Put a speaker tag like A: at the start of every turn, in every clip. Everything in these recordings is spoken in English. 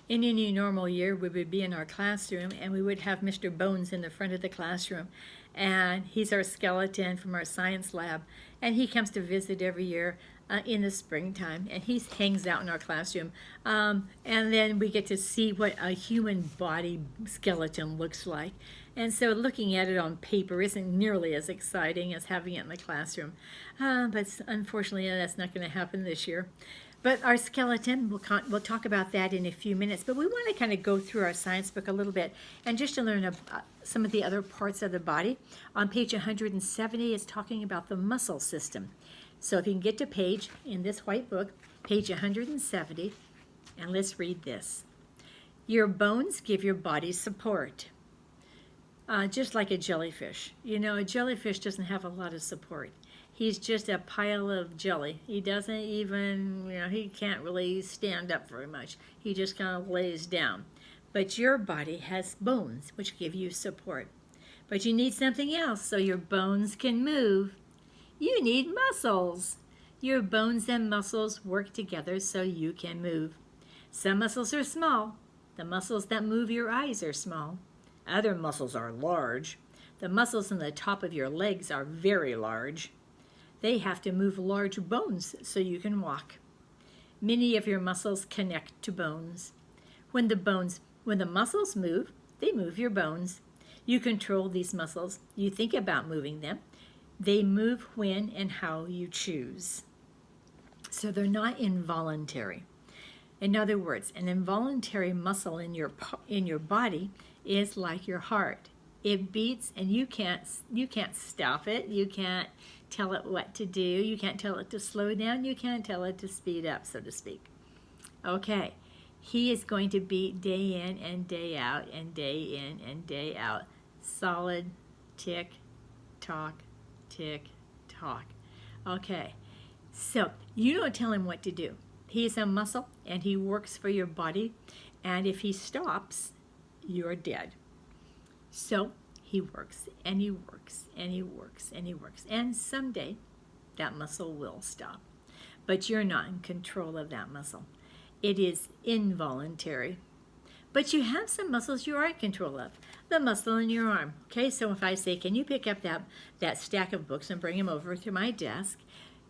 A: In any normal year, we would be in our classroom and we would have Mr. Bones in the front of the classroom. And he's our skeleton from our science lab. And he comes to visit every year in the springtime. And he hangs out in our classroom. And then we get to see what a human body skeleton looks like. And so looking at it on paper isn't nearly as exciting as having it in the classroom. But unfortunately, that's not going to happen this year. But our skeleton, we'll talk about that in a few minutes. But we want to kind of go through our science book a little bit and just to learn some of the other parts of the body. On page 170, it's talking about the muscle system. So if you can get to page, in this white book, page 170, and let's read this. Your bones give your body support. Just like a jellyfish. You know, a jellyfish doesn't have a lot of support. He's just a pile of jelly. He doesn't even, he can't really stand up very much. He just kind of lays down. But your body has bones, which give you support. But you need something else so your bones can move. You need muscles. Your bones and muscles work together so you can move. Some muscles are small. The muscles that move your eyes are small. Other muscles are large. The muscles in the top of your legs are very large. They have to move large bones so you can walk. Many of your muscles connect to bones. When the muscles move, they move your bones. You control these muscles. You think about moving them. They move when and how you choose. So they're not involuntary. In other words, an involuntary muscle in your body is like your heart. It beats and you can't stop it. You can't tell it what to do. You can't tell it to slow down. You can't tell it to speed up, so to speak. Okay, he is going to beat day in and day out and day in and day out. Solid tick, tock, tick, tock. Okay, so you don't tell him what to do. He's a muscle and he works for your body. And if he stops, you're dead. So he works and he works and he works and he works. And someday that muscle will stop. But you're not in control of that muscle. It is involuntary. But you have some muscles you are in control of. The muscle in your arm. Okay, so if I say, can you pick up that stack of books and bring them over to my desk?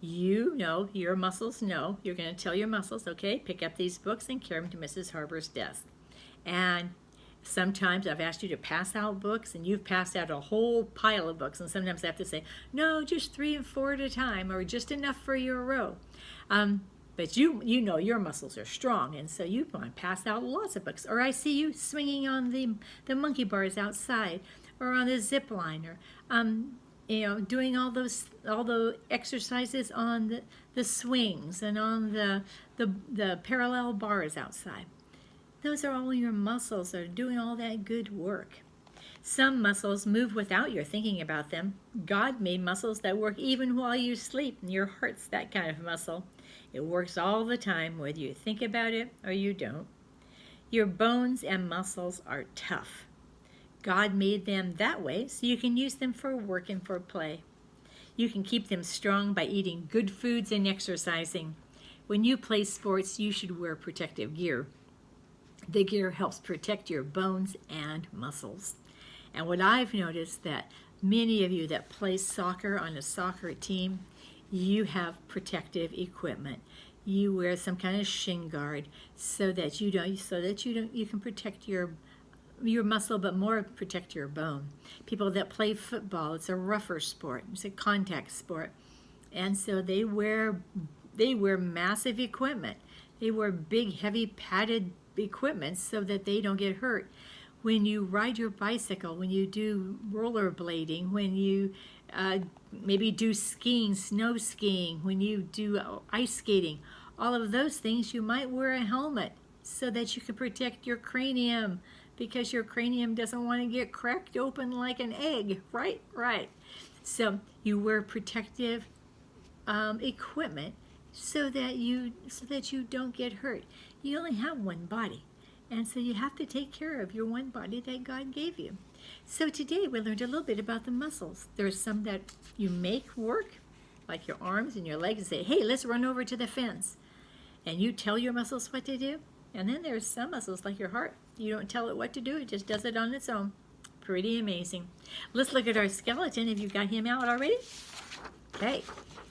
A: You know, your muscles know. You're going to tell your muscles, okay, pick up these books and carry them to Mrs. Harbor's desk. And sometimes I've asked you to pass out books and you've passed out a whole pile of books. And sometimes I have to say, no, just 3 and 4 at a time or just enough for your row. But you know your muscles are strong, and so you want to pass out lots of books. Or I see you swinging on the monkey bars outside, or on the zip line, or doing all the exercises on the swings and on the parallel bars outside. Those are all your muscles that are doing all that good work. Some muscles move without your thinking about them. God made muscles that work even while you sleep, and your heart's that kind of muscle. It works all the time, whether you think about it or you don't. Your bones and muscles are tough. God made them that way so you can use them for work and for play. You can keep them strong by eating good foods and exercising. When you play sports, you should wear protective gear. The gear helps protect your bones and muscles. And what I've noticed that many of you that play soccer on a soccer team, you have protective equipment. You wear some kind of shin guard so that you can protect your muscle, but more protect your bone. People that play football, it's a rougher sport. It's a contact sport. And so they wear massive equipment. They wear big, heavy, padded equipment so that they don't get hurt. When you ride your bicycle, when you do rollerblading, when you maybe do skiing, snow skiing, when you do ice skating, all of those things, you might wear a helmet so that you can protect your cranium, because your cranium doesn't want to get cracked open like an egg, right? Right. So you wear protective equipment so that you don't get hurt. You only have one body. And so you have to take care of your one body that God gave you. So today we learned a little bit about the muscles. There's some that you make work, like your arms and your legs, and say, hey, let's run over to the fence. And you tell your muscles what to do. And then there's some muscles like your heart. You don't tell it what to do, it just does it on its own. Pretty amazing. Let's look at our skeleton. Have you got him out already? Okay,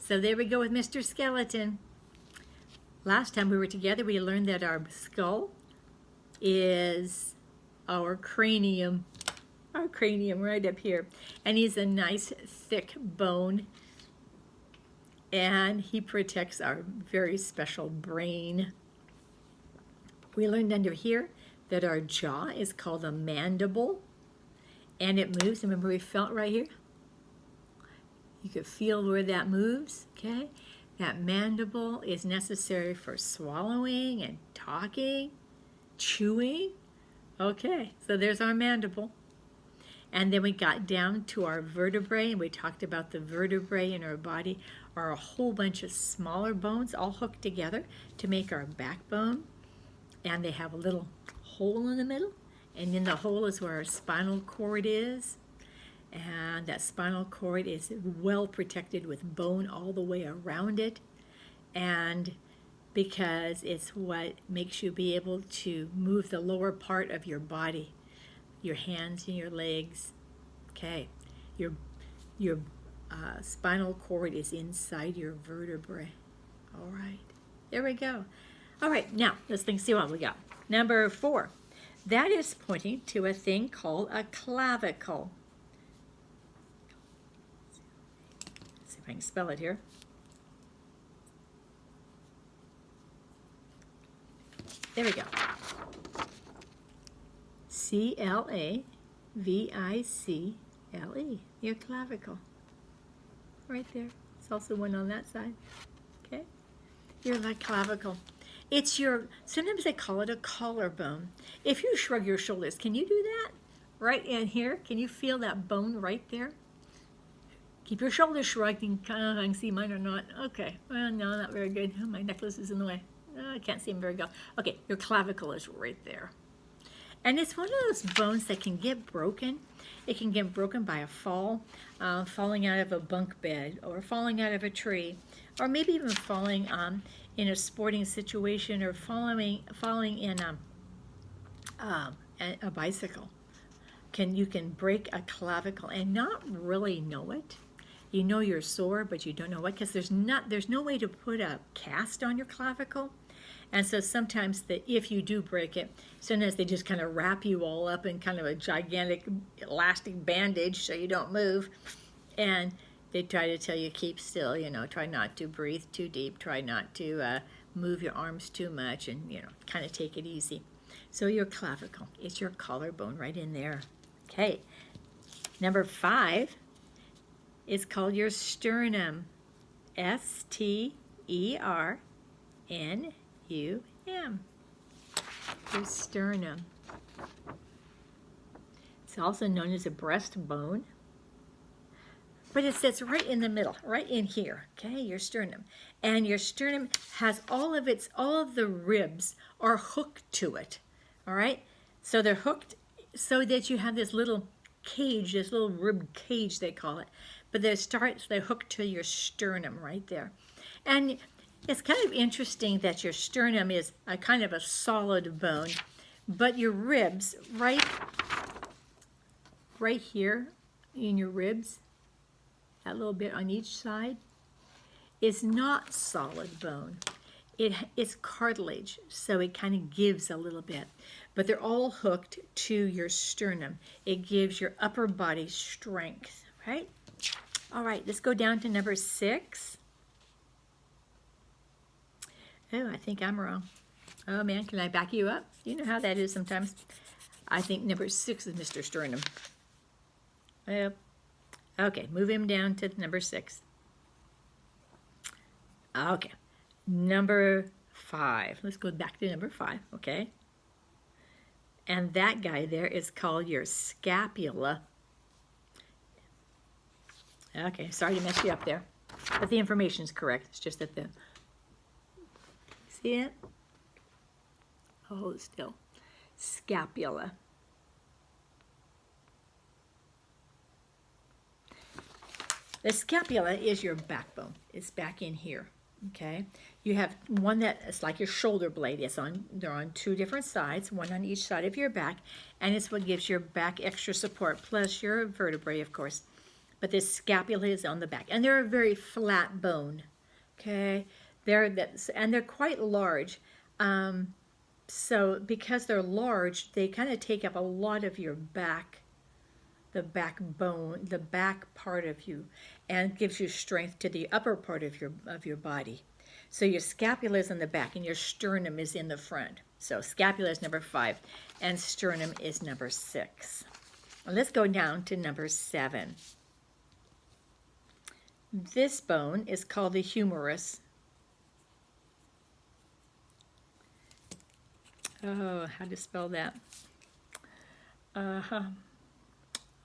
A: so there we go with Mr. Skeleton. Last time we were together, we learned that our skull is our cranium right up here. And he's a nice thick bone. And he protects our very special brain. We learned under here that our jaw is called a mandible. And it moves. Remember we felt right here? You could feel where that moves, okay? That mandible is necessary for swallowing and talking, chewing. Okay, so there's our mandible. And then we got down to our vertebrae, and we talked about the vertebrae in our body are a whole bunch of smaller bones all hooked together to make our backbone. And they have a little hole in the middle, and in the hole is where our spinal cord is. And that spinal cord is well protected with bone all the way around it. And because it's what makes you be able to move the lower part of your body, your hands and your legs. Okay, your spinal cord is inside your vertebrae. All right, there we go. All right, now let's see what we got. Number 4, that is pointing to a thing called a clavicle. Let's see if I can spell it here. There we go. C-L-A-V-I-C-L-E, your clavicle. Right there. There's also one on that side. Okay? Your clavicle. It's your, sometimes they call it a collarbone. If you shrug your shoulders, can you do that? Right in here? Can you feel that bone right there? Keep your shoulders shrugged and I can see mine or not. Okay. Well, no, not very good. Oh, my necklace is in the way. I can't see them very good. Okay, your clavicle is right there. And it's one of those bones that can get broken. It can get broken by a fall, falling out of a bunk bed, or falling out of a tree, or maybe even falling in a sporting situation, or falling in a bicycle. You can break a clavicle and not really know it. You know you're sore, but you don't know what, because there's no way to put a cast on your clavicle. And so sometimes if you do break it, sometimes they just kind of wrap you all up in kind of a gigantic elastic bandage so you don't move. And they try to tell you keep still, try not to breathe too deep, try not to move your arms too much, and, kind of take it easy. So your clavicle, it's your collarbone right in there. Okay, number 5 is called your sternum. S-T-E-R-N-U-M. Your sternum. It's also known as a breastbone. But it sits right in the middle, right in here, okay, your sternum. And your sternum has all of the ribs are hooked to it, all right? So they're hooked so that you have this little cage, this little rib cage they call it. But they're hooked to your sternum right there. And it's kind of interesting that your sternum is a kind of a solid bone, but your ribs, right here in your ribs, that little bit on each side, is not solid bone. It's cartilage, so it kind of gives a little bit. But they're all hooked to your sternum. It gives your upper body strength, right? All right, let's go down to number 6. Oh, I think I'm wrong. Oh, man, can I back you up? You know how that is sometimes. I think number 6 is Mr. Sternum. Yep. Okay, move him down to number 6. Okay, number 5. Let's go back to number 5, okay? And that guy there is called your scapula. Okay, sorry to mess you up there, but the information is correct. It's just that see it? Hold still. Scapula. The scapula is your backbone. It's back in here, Okay, you have one that is like your shoulder blade. They're on two different sides, one on each side of your back, and it's what gives your back extra support, plus your vertebrae, of course. But this scapula is on the back, and they're a very flat bone. Okay, they're quite large. So because they're large, they kind of take up a lot of your back, the backbone, the back part of you, and gives you strength to the upper part of your body. So your scapula is in the back and your sternum is in the front. So scapula is number 5 and sternum is number 6. Well, let's go down to number 7. This bone is called the humerus. Oh, how to spell that? Well,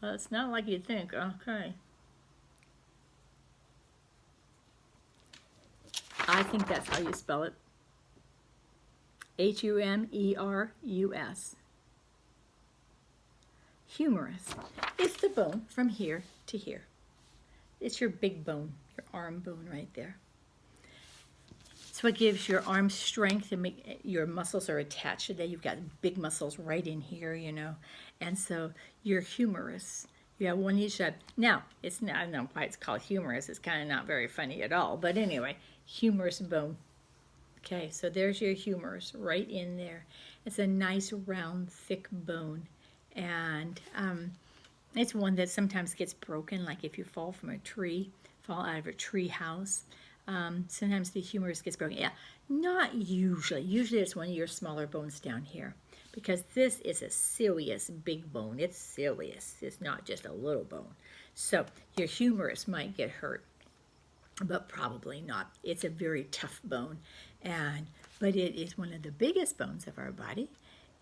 A: it's not like you'd think. Okay. I think that's how you spell it. Humerus. Humerus. It's the bone from here to here. It's your big bone, your arm bone right there. It's what gives your arm strength and your muscles are attached to that. You've got big muscles right in here, you know. And so your humerus, you have one each side. Now, it's not, I don't know why it's called humerus. It's kind of not very funny at all. But anyway, humerus bone. Okay, so there's your humerus right in there. It's a nice, round, thick bone. And it's one that sometimes gets broken, like if you fall from a tree, fall out of a tree house. Sometimes the humerus gets broken. Yeah, not usually. Usually it's one of your smaller bones down here because this is a serious big bone. It's serious. It's not just a little bone. So your humerus might get hurt, but probably not. It's a very tough bone, but it is one of the biggest bones of our body.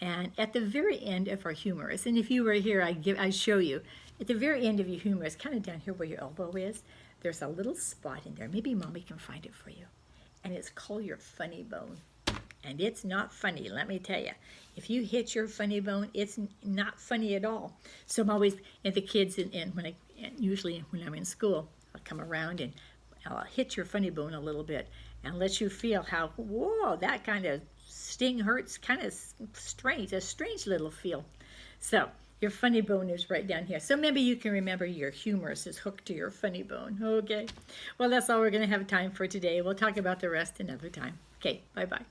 A: And at the very end of our humerus, and if you were here, I'd show you, at the very end of your humerus, kind of down here where your elbow is, there's a little spot in there. Maybe Mommy can find it for you. And it's called your funny bone. And it's not funny, let me tell you. If you hit your funny bone, it's not funny at all. So I'm always, at the kids, usually when I'm in school, I'll come around and I'll hit your funny bone a little bit and let you feel how, whoa, that kind of sting hurts, kind of strange, a strange little feel. So your funny bone is right down here. So maybe you can remember your humerus is hooked to your funny bone. Okay. Well, that's all we're going to have time for today. We'll talk about the rest another time. Okay. Bye-bye.